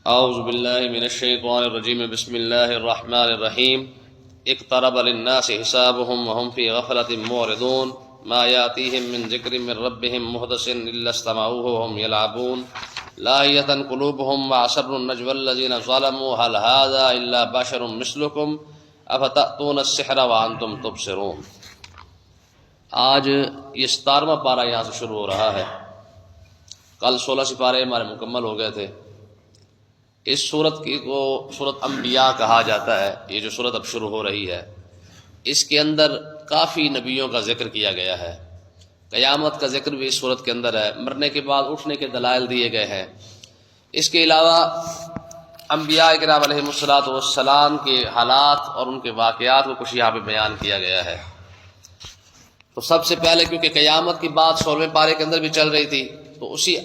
اعوذ باللہ من الشیطان الرجیم بسم اللہ الرحمن الرحیم اقترب للناس حسابهم وهم فی غفلۃ معرضون ما یاتیہم من ذکر من ربهم محدث الا استمعوه وهم يلعبون لاہیۃ قلوبهم واسروا النجوى الذین ظلموا هل هذا الا بشر مثلکم افتأتون السحر وانتم تبصرون۔ آج یہ 17واں پارہ یہاں سے شروع ہو رہا ہے۔ کل 16 سپارے ہمارے مکمل ہو گئے تھے۔ اس صورت کو صورت انبیاء کہا جاتا ہے۔ یہ جو صورت اب شروع ہو رہی ہے اس کے اندر کافی نبیوں کا ذکر کیا گیا ہے۔ قیامت کا ذکر بھی اس صورت کے اندر ہے، مرنے کے بعد اٹھنے کے دلائل دیے گئے ہیں۔ اس کے علاوہ انبیاء کرام علیہم الصلوۃ والسلام کے حالات اور ان کے واقعات کو کچھ یہاں پہ بیان کیا گیا ہے۔ تو سب سے پہلے کیونکہ قیامت کی بات 16ویں پارے کے اندر بھی چل رہی تھی تو اسی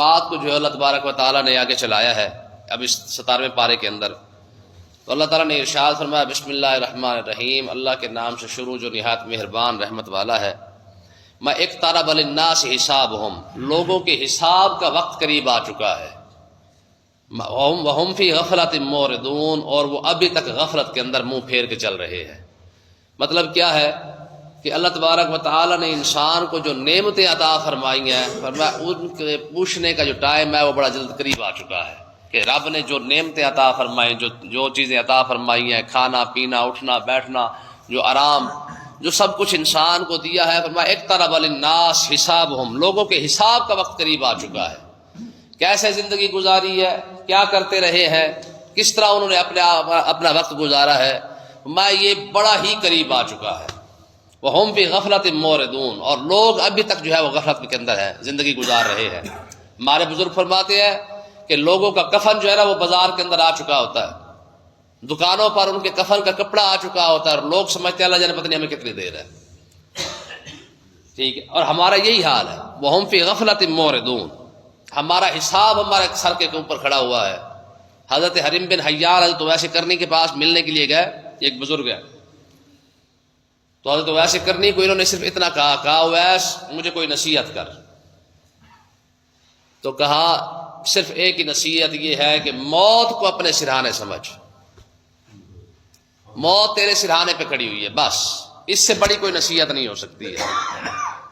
بات کو جو ہے اللہ تبارک و تعالیٰ نے آگے چلایا ہے اب اس 17ویں پارے کے اندر۔ تو اللہ تعالیٰ نے ارشاد فرمایا بسم اللہ الرحمن الرحیم، اللہ کے نام سے شروع جو نہایت مہربان رحمت والا ہے۔ ما اقترب للناس حسابهم، لوگوں کے حساب کا وقت قریب آ چکا ہے۔ وهم فی غفلۃ معرضون، اور وہ ابھی تک غفلت کے اندر منہ پھیر کے چل رہے ہیں۔ مطلب کیا ہے کہ اللہ تبارک و تعالیٰ نے انسان کو جو نعمتیں عطا فرمائی ہیں، فرمایا ان کے پوچھنے کا جو ٹائم ہے وہ بڑا جلد قریب آ چکا ہے کہ رب نے جو نعمتیں عطا فرمائی، جو چیزیں عطا فرمائی ہیں، کھانا پینا اٹھنا بیٹھنا، جو آرام، جو سب کچھ انسان کو دیا ہے، فرمایا اقترب للناس حسابهم، لوگوں کے حساب کا وقت قریب آ چکا ہے۔ کیسے زندگی گزاری ہے، کیا کرتے رہے ہیں، کس طرح انہوں نے اپنا وقت گزارا ہے، فرمایا یہ بڑا ہی قریب آ چکا ہے۔ وَهُمْ فِي غَفْلَةٍ مُعْرِضُونَ، اور لوگ ابھی تک جو ہے وہ غفلت کے اندر ہے، زندگی گزار رہے ہیں۔ ہمارے بزرگ فرماتے ہیں کہ لوگوں کا کفن جو ہے نا وہ بازار کے اندر آ چکا ہوتا ہے، دکانوں پر ان کے کفن کا کپڑا آ چکا ہوتا ہے، اور لوگ سمجھتے ہیں اللہ جانے پتہ نہیں ہمیں کتنی دیر ہے۔ ٹھیک ہے، اور ہمارا یہی حال ہے، وَهُمْ فِي غَفْلَةٍ مُعْرِضُونَ، ہمارا حساب ہمارے سر کے اوپر کھڑا ہوا ہے۔ حضرت حریم بن حیان حضرت ویسے کرنی کے پاس ملنے کے لیے گئے، ایک بزرگ ہے، تو حضرت ویسے کرنی کو انہوں نے صرف اتنا کہا ویس مجھے کوئی نصیحت کر، تو کہا صرف ایک ہی نصیحت یہ ہے کہ موت کو اپنے سرہانے سمجھ، موت تیرے سرہانے پہ کھڑی ہوئی ہے، بس اس سے بڑی کوئی نصیحت نہیں ہو سکتی ہے۔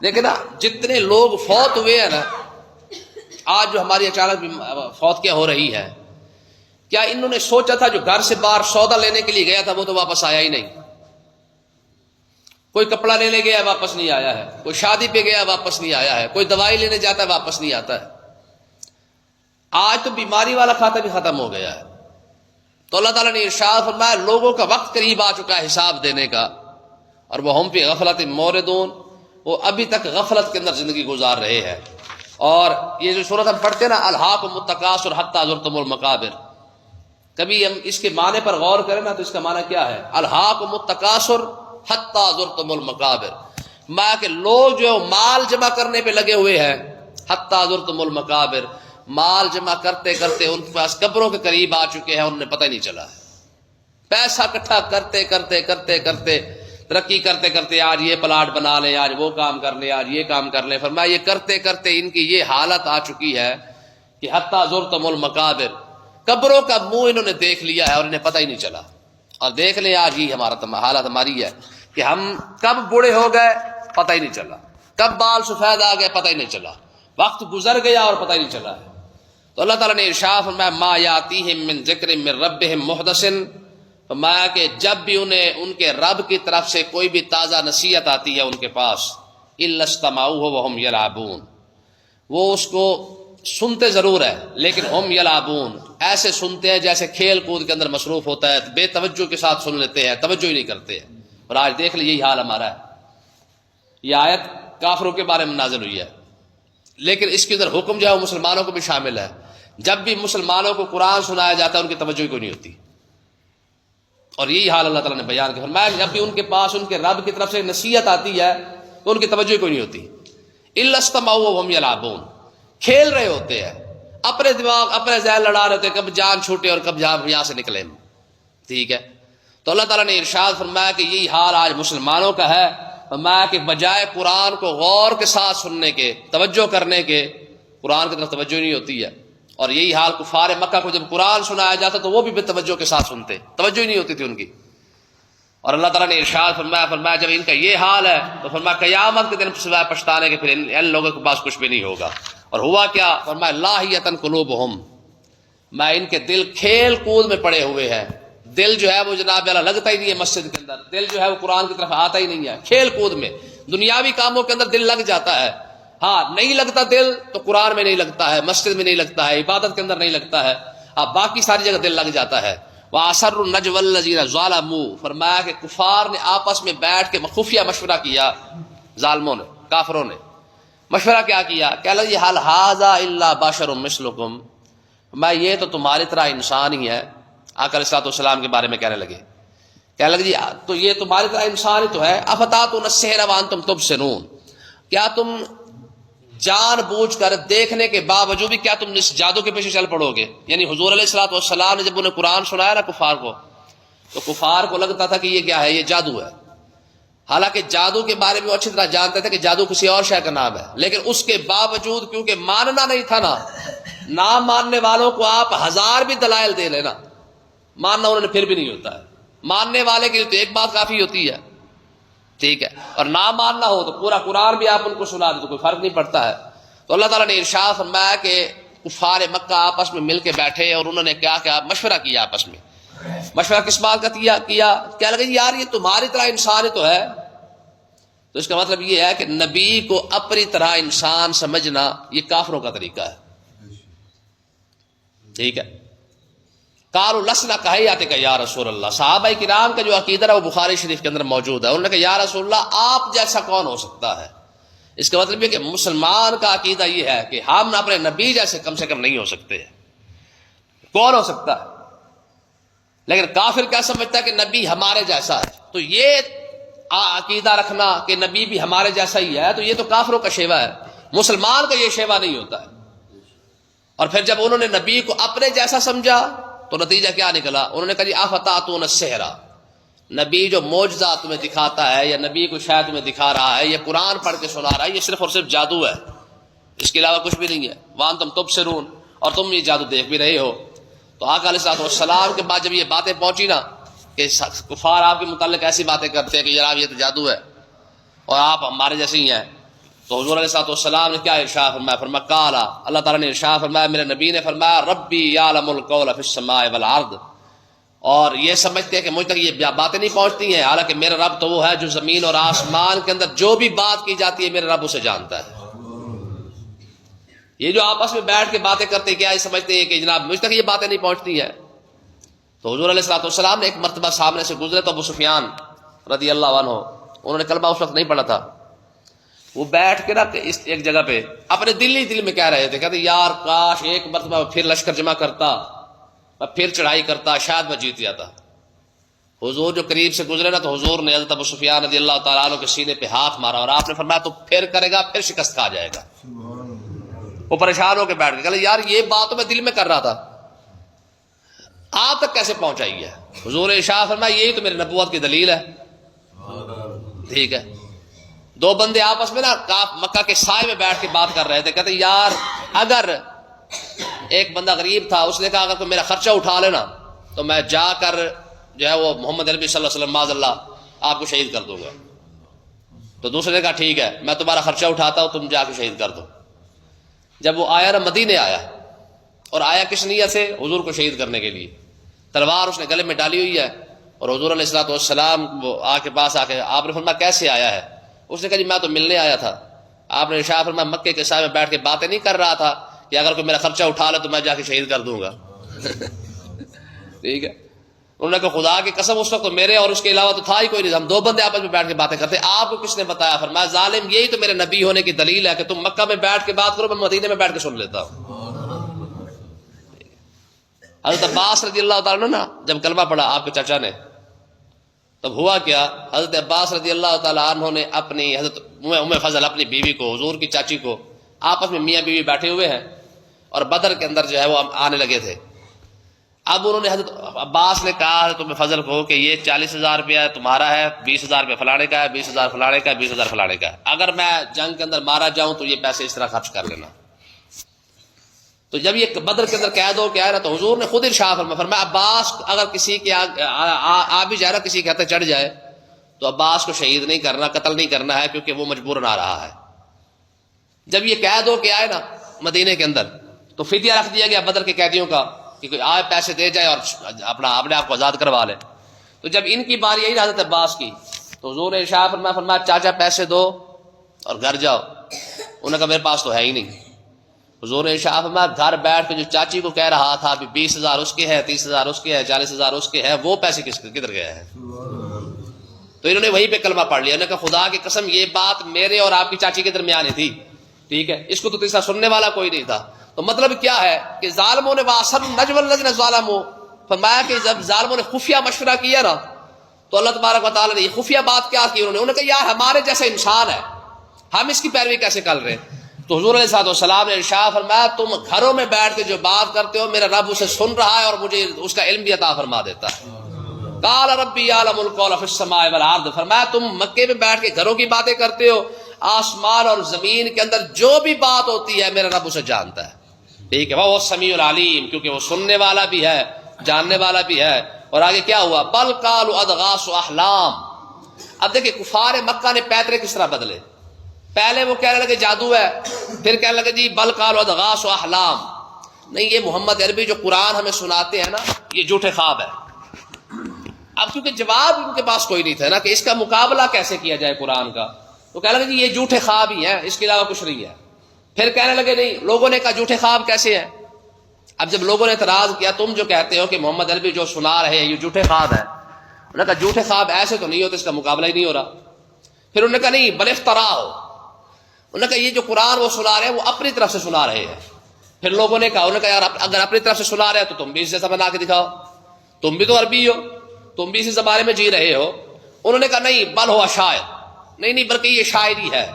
لیکن نا جتنے لوگ فوت ہوئے ہیں نا، آج جو ہماری اچانک فوت کیا ہو رہی ہے، کیا انہوں نے سوچا تھا جو گھر سے باہر سودا لینے کے لیے گیا تھا وہ تو واپس آیا ہی نہیں، کوئی کپڑا لینے گیا واپس نہیں آیا ہے، کوئی شادی پہ گیا واپس نہیں آیا ہے، کوئی دوائی لینے جاتا ہے واپس نہیں آتا ہے۔ آج تو بیماری والا کھاتا بھی ختم ہو گیا ہے۔ تو اللہ تعالیٰ نے ارشاد فرمایا لوگوں کا وقت قریب آ چکا ہے حساب دینے کا، اور وَهُمْ فِي غَفْلَةٍ مُعْرِضُونَ، وہ ابھی تک غفلت کے اندر زندگی گزار رہے ہیں۔ اور یہ جو سورت ہم پڑھتے ہیں نا الہاکم التکاثر حتی زرتم المقابر، کبھی ہم اس کے معنی پر غور کریں نا تو اس کا معنی کیا ہے؟ الہاکم التکاثر حتی زرتم المقابر، میں کہ لوگ جو مال جمع کرنے پہ لگے ہوئے ہیں، حتی زرتم المقابر، مال جمع کرتے کرتے ان کے پاس قبروں کے قریب آ چکے ہیں، انہیں پتہ ہی نہیں چلا ہے۔ پیسہ اکٹھا کرتے کرتے کرتے کرتے ترقی کرتے کرتے آج یہ پلاٹ بنا لیں، آج وہ کام کر لیں، آج یہ کام کر لیں، فرمایا یہ کرتے کرتے ان کی یہ حالت آ چکی ہے کہ حتی زرتم المقابر، قبروں کا منہ انہوں نے دیکھ لیا ہے اور انہیں پتہ ہی نہیں چلا۔ اور دیکھ لیں آج ہی ہمارا حالت ہماری ہے کہ ہم کب بوڑھے ہو گئے پتہ ہی نہیں چلا، کب بال سفید آ گئے پتہ ہی نہیں چلا، وقت گزر گیا اور پتہ ہی نہیں چلا ہے۔ تو اللہ تعالیٰ نے ارشاد فرمایا ما یاتیہم من ذکر من ربہم محدث، فرمایا کہ جب بھی انہیں ان کے رب کی طرف سے کوئی بھی تازہ نصیحت آتی ہے ان کے پاس، الا استمعوہ وہم یلعبون، وہ اس کو سنتے ضرور ہے لیکن ہم یلعبون، ایسے سنتے ہیں جیسے کھیل کود کے اندر مصروف ہوتا ہے، بے توجہ کے ساتھ سن لیتے ہیں، توجہ ہی نہیں کرتے ہیں۔ اور آج دیکھ لیں یہی حال ہمارا ہے۔ یہ آیت کافروں کے بارے میں نازل ہوئی ہے، لیکن اس کے اندر حکم جو ہے وہ مسلمانوں کو بھی شامل ہے۔ جب بھی مسلمانوں کو قرآن سنایا جاتا ہے ان کی توجہ کوئی نہیں ہوتی، اور یہی حال اللہ تعالیٰ نے بیان کیا، فرمایا جب بھی ان کے پاس ان کے رب کی طرف سے نصیحت آتی ہے تو ان کی توجہ کوئی نہیں ہوتی۔ الا استمعوا وهم يلعبون، کھیل رہے ہوتے ہیں، اپنے دماغ اپنے ذہن لڑا رہے ہوتے ہیں، کب جان چھوٹے اور کب یہاں سے نکلے۔ ٹھیک ہے، تو اللہ تعالیٰ نے ارشاد فرمایا کہ یہی حال آج مسلمانوں کا ہے۔ فرمایا کہ بجائے قرآن کو غور کے ساتھ سننے کے، توجہ کرنے کے، قرآن کی طرف توجہ نہیں ہوتی ہے، اور یہی حال کفار مکہ کو جب قرآن سنایا جاتا تو وہ بھی بے توجہ کے ساتھ سنتے، توجہ ہی نہیں ہوتی تھی ان کی. اور اللہ تعالیٰ نے ارشاد فرمایا جب ان کا یہ حال ہے تو فرمایا قیامت کے دن سوائے پچھتانے کے پھر ان لوگوں کے پاس کچھ بھی نہیں ہوگا. اور ہوا کیا؟ فرمایا لاہیۃ قلوبہم، میں ان کے دل کھیل کود میں پڑے ہوئے ہیں. دل جو ہے وہ جناب اللہ لگتا ہی نہیں ہے مسجد کے اندر، دل جو ہے وہ قرآن کی طرف آتا ہی نہیں ہے. کھیل کود میں دنیاوی کاموں کے اندر دل لگ جاتا ہے، ہاں نہیں لگتا دل تو قرآن میں نہیں لگتا ہے، مسجد میں نہیں لگتا ہے، عبادت کے اندر نہیں لگتا ہے، اب باقی ساری جگہ دل لگ جاتا ہے. وَأَسَرُّ النَّجْوَى الَّذِينَ ظَلَمُوا، فرمایا کہ کفار نے آپس میں بیٹھ کے خفیہ مشورہ کیا، ظالموں نے کافروں نے مشورہ کیا کیا کہ الذی حل ھذا الا بشر مثلکم، میں یہ تو تمہاری طرح انسان ہی ہے. آقا علیہ الصلوۃ والسلام کے بارے میں کہنے لگے کہنے لگے جی تو یہ تمہاری طرح انسان ہی تو ہے. افتاتون السحر وانتم تبصرون، کیا تم جان بوجھ کر دیکھنے کے باوجود بھی کیا تم اس جادو کے پیچھے چل پڑو گے؟ یعنی حضور علیہ الصلوۃ والسلام نے جب انہیں قرآن سنایا نا کفار کو، تو کفار کو لگتا تھا کہ یہ کیا ہے، یہ جادو ہے. حالانکہ جادو کے بارے میں وہ اچھی طرح جانتے تھے کہ جادو کسی اور شے کا نام ہے، لیکن اس کے باوجود کیونکہ ماننا نہیں تھا نا، نہ ماننے والوں کو آپ 1000 بھی دلائل دے لینا، ماننا انہوں نے پھر بھی نہیں ہوتا ہے. ماننے والے کے لیے تو ایک بات کافی ہوتی ہے، ٹھیک ہے، اور نہ ماننا ہو تو پورا قرآن بھی آپ ان کو سنا دیں تو کوئی فرق نہیں پڑتا ہے. تو اللہ تعالیٰ نے ارشاد فرمایا کہ کفار مکہ آپس میں مل کے بیٹھے اور انہوں نے کیا کیا مشورہ کیا آپس میں. مشورہ کس بات کا کیا لگا یار یہ تمہاری طرح انسان تو ہے. تو اس کا مطلب یہ ہے کہ نبی کو اپنی طرح انسان سمجھنا یہ کافروں کا طریقہ ہے، ٹھیک ہے. قالوا لسنا کہیاتک یا رسول اللہ، صحابہ کرام کا جو عقیدہ ہے وہ بخاری شریف کے اندر موجود ہے. انہوں نے کہا یا رسول اللہ آپ جیسا کون ہو سکتا ہے. اس کا مطلب یہ کہ مسلمان کا عقیدہ یہ ہے کہ ہم اپنے نبی جیسے کم سے کم نہیں ہو سکتے. کون ہو سکتا ہے؟ لیکن کافر کیا سمجھتا ہے کہ نبی ہمارے جیسا ہے. تو یہ عقیدہ رکھنا کہ نبی بھی ہمارے جیسا ہی ہے تو یہ تو کافروں کا شیوا ہے، مسلمان کا یہ شیوا نہیں ہوتا ہے. اور پھر جب انہوں نے نبی کو اپنے جیسا سمجھا تو نتیجہ کیا نکلا؟ انہوں نے کہا جی افتاتون السحر، نبی جو معجزہ تمہیں دکھاتا ہے یا نبی کو شاید تمہیں دکھا رہا ہے یا قرآن پڑھ کے سنا رہا ہے یہ صرف اور صرف جادو ہے، اس کے علاوہ کچھ بھی نہیں ہے. وانتم تبصرون، اور تم یہ جادو دیکھ بھی رہے ہو. تو آقا علیہ الصلوۃ والسلام کے بعد جب یہ باتیں پہنچی نا کہ کفار آپ کے متعلق ایسی باتیں کرتے ہیں کہ جناب یہ تو جادو ہے اور آپ ہمارے جیسے ہی ہیں، تو حضور علیہ الصلوۃ والسلام نے کیا ارشاد فرمایا؟ فرمایا قال، اللہ تعالیٰ نے ارشاد فرمایا، میرے نبی نے فرمایا ربی یعلم القول فی السماء والارض، اور یہ سمجھتے ہیں کہ مجھ تک یہ باتیں نہیں پہنچتی ہیں، حالانکہ میرا رب تو وہ ہے جو زمین اور آسمان کے اندر جو بھی بات کی جاتی ہے میرے رب اسے جانتا ہے. یہ جو آپس میں بیٹھ کے باتیں کرتے ہیں کیا یہ سمجھتے ہیں کہ جناب مجھ تک یہ باتیں نہیں پہنچتی ہیں. تو حضور علیہ الصلوۃ والسلام نے ایک مرتبہ سامنے سے گزرے تو ابو سفیان رضی اللہ عنہ، انہوں نے کلمہ اس وقت نہیں پڑھا تھا، وہ بیٹھ کے نا ایک جگہ پہ اپنے دل میں کہہ رہے تھے، کہتے یار کاش ایک مرتبہ پھر لشکر جمع کرتا، میں پھر چڑھائی کرتا، شاید میں جیت جاتا. حضور جو قریب سے گزرے نا تو حضور نے حضرت ابو سفیان رضی اللہ تعالیٰ عنہ کے سینے پہ ہاتھ مارا اور آپ نے فرمایا تو پھر کرے گا، پھر شکست کھا جائے گا. وہ پریشان ہو کے بیٹھ گئے، کہتے یار یہ بات تو میں دل میں کر رہا تھا، آپ تک کیسے پہنچائی ہے؟ حضور نے ارشاد فرمایا یہی تو میری نبوت کی دلیل ہے. ٹھیک ہے، دو بندے آپس میں نا مکہ کے سائے میں بیٹھ کے بات کر رہے تھے، کہتے یار اگر ایک بندہ غریب تھا، اس نے کہا اگر کوئی میرا خرچہ اٹھا لینا تو میں جا کر جو ہے وہ محمد نبی صلی اللہ علیہ وسلم معاذ اللہ آپ کو شہید کر دوں گا. تو دوسرے نے کہا ٹھیک ہے میں تمہارا خرچہ اٹھاتا ہوں، تم جا کے شہید کر دو. جب وہ آیا نا مدینے آیا، اور آیا کس نیت سے؟ حضور کو شہید کرنے کے لیے. تلوار اس نے گلے میں ڈالی ہوئی ہے اور حضور علیہ الصلوۃ والسلام وہ پاس آ کے آپ نے فرمایا کیسے آیا ہے؟ اس نے کہا جی میں تو ملنے آیا تھا. آپ نے ارشاد فرمایا مکے کے سائے میں بیٹھ کے باتیں نہیں کر رہا تھا کہ اگر کوئی میرا خرچہ اٹھا لے تو میں جا کے شہید کر دوں گا. ٹھیک ہے، انہوں نے کہا خدا کی قسم اس وقت تو میرے اور اس کے علاوہ تو تھا ہی کوئی نہیں، ہم دو بندے آپس میں بیٹھ کے باتیں کرتے. آپ کو کس نے بتایا؟ فرمایا ظالم یہی تو میرے نبی ہونے کی دلیل ہے کہ تم مکہ میں بیٹھ کے بات کرو، میں مدینے میں بیٹھ کے سن لیتا ہوں. حضرت عباس رضی اللہ تعالیٰ نا جب کلمہ پڑھا آپ کے چچا نے، تب ہوا کیا؟ حضرت عباس رضی اللہ تعالیٰ عنہ نے اپنی حضرت ام فضل اپنی بیوی کو، حضور کی چاچی کو، آپس میں میاں بیوی بیٹھے ہوئے ہیں اور بدر کے اندر جو ہے وہ آنے لگے تھے. اب انہوں نے حضرت عباس نے کہا حضرت ام فضل کو کہ یہ 40,000 روپیہ تمہارا ہے، 20,000 روپیہ فلانے کا ہے، 20,000 فلانے کا ہے، 20,000 فلانے کا ہے، اگر میں جنگ کے اندر مارا جاؤں تو یہ پیسے اس طرح خرچ کر لینا. تو جب یہ بدر کے اندر قید ہو کے آیا نا تو حضور نے خود ارشاد فرمایا عباس اگر کسی کے آ بھی جائے نا، کسی کے ہاتھ چڑھ جائے تو عباس کو شہید نہیں کرنا، قتل نہیں کرنا ہے، کیونکہ وہ مجبوراً آ رہا ہے۔ جب یہ قید ہو کے آئے نا مدینے کے اندر تو فدیہ رکھ دیا گیا بدر کے قیدیوں کا کہ کوئی آئے پیسے دے جائے اور اپنے آپ کو آزاد کروا لے۔ تو جب ان کی باری آئی حضرت عباس کی تو حضور نے ارشاد فرمایا چاچا پیسے دو اور گھر جاؤ۔ انہوں نے کہا میرے پاس تو ہے ہی نہیں۔ حضور نے ارشاد فرمایا گھر بیٹھ کے جو چاچی کو کہہ رہا تھا ابھی 20,000 اس کے ہے، 30,000 اس کے ہے، 40,000 اس کے ہے، وہ پیسے کدھر گئے ہیں؟ تو انہوں نے وہیں پہ کلمہ پڑھ لیا۔ انہوں نے کہا خدا کی قسم یہ بات میرے اور آپ کی چاچی کے درمیان ہی تھی، ٹھیک ہے، اس کو تو تیسرا سننے والا کوئی نہیں تھا۔ تو مطلب کیا ہے کہ ظالموں نے واسر نجم الذین ظلموا، فرمایا کہ جب ظالموں نے خفیہ مشورہ کیا نا تو اللہ تبارک و تعالیٰ نے یہ خفیہ بات کیا کی، انہوں نے کہا یار ہمارے جیسا انسان ہے، ہم اس کی پیروی کیسے کر رہے ہیں؟ تو حضور علیہ السلام نے ارشاد فرمایا تم گھروں میں بیٹھ کے جو بات کرتے ہو میرا رب اسے سن رہا ہے اور مجھے اس کا علم بھی عطا فرما دیتا ہے۔ قال ربی یعلم القول فی السماء والارض، فرمایا تم مکے میں بیٹھ کے گھروں کی باتیں کرتے ہو، آسمان اور زمین کے اندر جو بھی بات ہوتی ہے میرا رب اسے جانتا ہے، ٹھیک ہے، وہ سمیع العلیم، کیونکہ وہ سننے والا بھی ہے جاننے والا بھی ہے۔ اور آگے کیا ہوا؟ بل قالوا اضغاث احلام۔ اب دیکھیں کفار مکہ نے پیترے کس طرح بدلے، پہلے وہ کہنے لگے جادو ہے، پھر کہنے لگے جی بل قالوا اضغاث احلام، نہیں یہ محمد عربی جو قرآن ہمیں سناتے ہیں نا یہ جھوٹے خواب ہے۔ اب کیونکہ جواب ان کے پاس کوئی نہیں تھا نا کہ اس کا مقابلہ کیسے کیا جائے قرآن کا، تو کہنے لگے جی یہ جھوٹے خواب ہی ہیں، اس کے علاوہ کچھ نہیں ہے۔ پھر کہنے لگے نہیں، لوگوں نے کہا جھوٹے خواب کیسے ہیں؟ اب جب لوگوں نے اعتراض کیا تم جو کہتے ہو کہ محمد عربی جو سنا رہے ہیں یہ جھوٹے خواب ہے، انہوں نے کہا جھوٹے خواب ایسے تو نہیں ہوتے، اس کا مقابلہ ہی نہیں ہو رہا۔ پھر انہوں نے کہا نہیں بل افترا ہو، انہوں نے کہا یہ جو قرآن وہ سنا رہے ہیں وہ اپنی طرف سے سنا رہے ہیں۔ پھر لوگوں نے کہا، انہوں نے کہا یار اگر اپنی طرف سے سنا رہے ہیں تو تم بھی اس جیسا بنا کے دکھاؤ، تم بھی تو عربی ہو، تم بھی اسی زمانے میں جی رہے ہو۔ انہوں نے کہا نہیں بل ہوا شاعر، نہیں بلکہ یہ شاعری ہے۔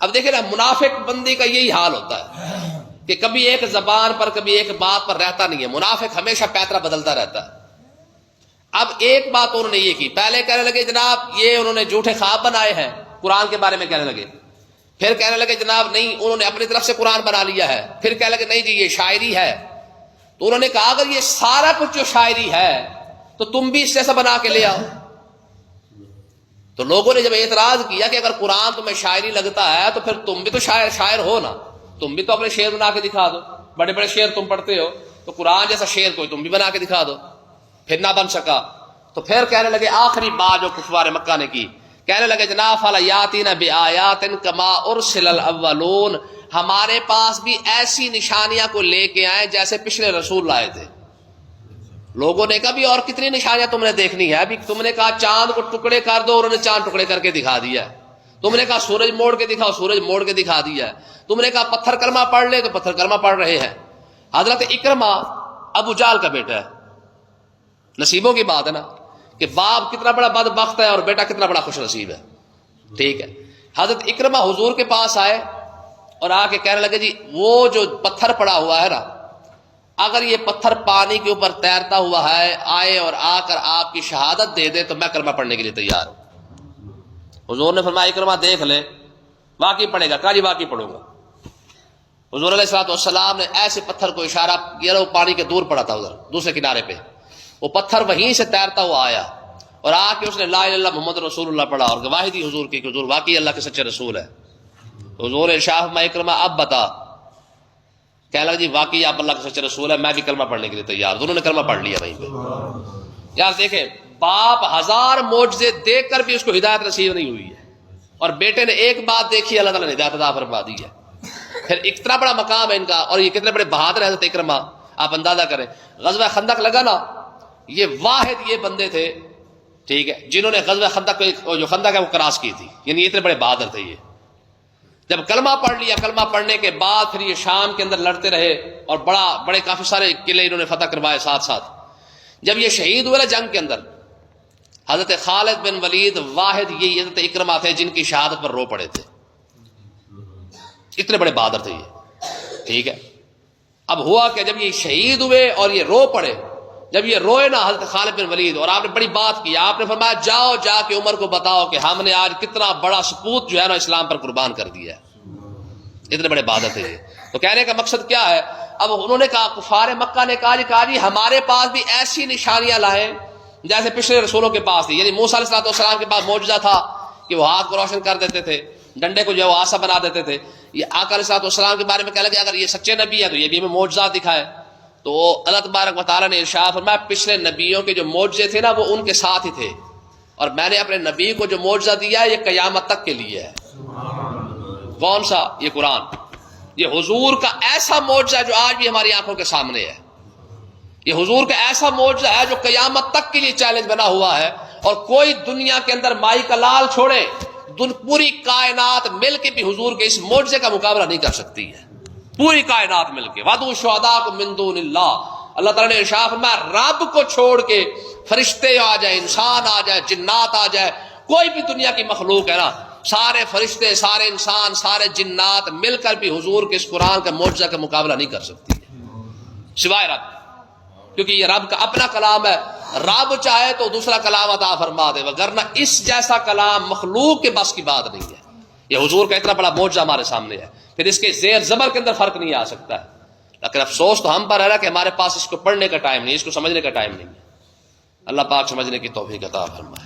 اب دیکھیں نا منافق بندی کا یہی حال ہوتا ہے کہ کبھی ایک زبان پر کبھی ایک بات پر رہتا نہیں ہے، منافق ہمیشہ پیترا بدلتا رہتا ہے۔ اب ایک بات انہوں نے یہ کی، پہلے کہنے لگے جناب یہ انہوں نے جھوٹے خواب بنائے ہیں قرآن کے بارے میں کہنے لگے، پھر کہنے لگے جناب نہیں انہوں نے اپنی طرف سے قرآن بنا لیا ہے، پھر کہنے لگے نہیں جی یہ شاعری ہے۔ تو انہوں نے کہا اگر یہ سارا کچھ جو شاعری ہے تو تم بھی اس جیسا بنا کے لے آؤ۔ تو لوگوں نے جب اعتراض کیا کہ اگر قرآن تمہیں شاعری لگتا ہے تو پھر تم بھی تو شاعر ہو نا، تم بھی تو اپنے شعر بنا کے دکھا دو، بڑے بڑے شعر تم پڑھتے ہو، تو قرآن جیسا شعر کوئی تم بھی بنا کے دکھا دو۔ پھر نہ بن سکا تو پھر کہنے لگے آخری بات جو کفار مکہ نے کی، کہنے لگے جناب فَلَيَأْتِينَ بِآيَاتٍ كَمَا أُرْسِلَ الْأَوَّلُونَ، ہمارے پاس بھی ایسی نشانیاں کو لے کے آئیں جیسے پچھلے رسول لائے تھے۔ لوگوں نے کہا بھی اور کتنی نشانیاں تم نے دیکھنی ہے؟ ابھی تم نے کہا چاند کو ٹکڑے کر دو، انہوں نے چاند ٹکڑے کر کے دکھا دیا ہے۔ تم نے کہا سورج موڑ کے دکھاؤ، سورج موڑ کے دکھا دیا ہے۔ تم نے کہا پتھر کلمہ پڑھ لے تو پتھر کلمہ پڑھ رہے ہیں۔ حضرت اکرمہ ابو جہل کا بیٹا ہے، نصیبوں کی بات ہے نا کہ باپ کتنا بڑا بدبخت ہے اور بیٹا کتنا بڑا خوش نصیب ہے، ٹھیک ہے۔ حضرت اکرمہ حضور کے پاس آئے اور آ کے کہنے لگے جی وہ جو پتھر پڑا ہوا ہے نا، اگر یہ پتھر پانی کے اوپر تیرتا ہوا ہے آئے اور آ کر آپ کی شہادت دے دے تو میں کلمہ پڑھنے کے لیے تیار ہوں۔ حضور نے فرمایا اکرمہ دیکھ لے واقعی پڑھے گا؟ کہا جی واقعی پڑھوں گا۔ حضور علیہ السلام نے ایسے پتھر کو اشارہ کیا، وہ پانی کے دور پڑا تھا ادھر دوسرے کنارے پہ، وہ پتھر وہیں سے تیرتا ہوا آیا اور آ کے اس نے لا الہ الا اللہ محمد رسول اللہ پڑھا اور گواہی دی حضور کی کہ حضور واقعی اللہ کے سچے رسول ہے۔ حضور ارشاد فرمایا اکرمہ اب بتا، کہنے لگا جی واقعی آپ اللہ کے سچے رسول ہے، میں بھی کلمہ پڑھنے کے لیے تیار۔ دونوں نے کلمہ پڑھ لیا وہیں پہ۔ یار دیکھیں باپ ہزار معجزے دیکھ کر بھی اس کو ہدایت نصیب نہیں ہوئی ہے، اور بیٹے نے ایک بات دیکھی اللہ تعالیٰ نے ہدایت عطا فرما دی ہے۔ پھر اتنا بڑا مقام ہے ان کا، اور یہ کتنے بڑے بہادر حضرت اکرمہ، آپ اندازہ کریں غزوہ خندق لگا نا، یہ واحد یہ بندے تھے، ٹھیک ہے، جنہوں نے غزوہ خندق جو خندق ہے وہ کراس کی تھی، یعنی اتنے بڑے بہادر تھے یہ۔ جب کلمہ پڑھ لیا، کلمہ پڑھنے کے بعد پھر یہ شام کے اندر لڑتے رہے اور بڑے کافی سارے قلعے انہوں نے فتح کروائے ساتھ ساتھ۔ جب یہ شہید ہوئے نا جنگ کے اندر، حضرت خالد بن ولید واحد یہی حضرت اکرمہ تھے جن کی شہادت پر رو پڑے تھے، اتنے بڑے بہادر تھے یہ، ٹھیک ہے۔ اب ہوا کہ جب یہ شہید ہوئے اور یہ رو پڑے، جب یہ روئے نا حضرت خالد بن ولید، اور آپ نے بڑی بات کی، آپ نے فرمایا جاؤ جا کے عمر کو بتاؤ کہ ہم نے آج کتنا بڑا سپوت جو ہے نا اسلام پر قربان کر دیا ہے، اتنے بڑے بہادر تھے یہ۔ تو کہنے کا مقصد کیا ہے؟ اب انہوں نے کہا، کفار مکہ نے کہا جی ہمارے پاس بھی ایسی نشانیاں لائیں جیسے پچھلے رسولوں کے پاس تھی. یعنی موسیٰ علیہ السلام کے پاس معجزہ تھا کہ وہ ہاتھ کو روشن کر دیتے تھے، ڈنڈے کو جو آسا بنا دیتے تھے. یہ آقا علیہ السلام کے بارے میں کہا کہ اگر یہ سچے نبی ہے تو یہ بھی ہمیں معجزات دکھائے. تو اللہ تبارک و تعالیٰ نے ارشاد فرمایا پچھلے نبیوں کے جو معجزے تھے نا وہ ان کے ساتھ ہی تھے، اور میں نے اپنے نبی کو جو معجزہ دیا ہے یہ قیامت تک کے لیے ہے. کون سا؟ یہ قرآن. یہ حضور کا ایسا معجزہ ہے جو آج بھی ہماری آنکھوں کے سامنے ہے. یہ حضور کا ایسا معجزہ ہے جو قیامت تک کے لیے چیلنج بنا ہوا ہے، اور کوئی دنیا کے اندر مائی کا لال چھوڑے پوری کائنات مل کے بھی حضور کے اس معجزے کا مقابلہ نہیں کر سکتی ہے. پوری کائنات مل کے. وَادْعُوا شُهَدَاءَكُم مِّن دُونِ اللَّهِ، اللہ تعالیٰ نے ارشاد فرمایا رب کو چھوڑ کے فرشتے آ جائے، انسان آ جائے، جنات آ جائے، کوئی بھی دنیا کی مخلوق ہے نا، سارے فرشتے، سارے انسان، سارے جنات مل کر بھی حضور کے اس قرآن کا معجزہ کا مقابلہ نہیں کر سکتی ہے سوائے رب، کیونکہ یہ رب کا اپنا کلام ہے. رب چاہے تو دوسرا کلام عطا فرما دے، وگرنہ اس جیسا کلام مخلوق کے بس کی بات نہیں ہے. یہ حضور کا اتنا بڑا معجزہ ہمارے سامنے ہے، پھر اس کے زیر زبر کے اندر فرق نہیں آ سکتا ہے. لیکن افسوس تو ہم پر ہے کہ ہمارے پاس اس کو پڑھنے کا ٹائم نہیں، اس کو سمجھنے کا ٹائم نہیں ہے. اللہ پاک سمجھنے کی توفیق عطا فرمائے.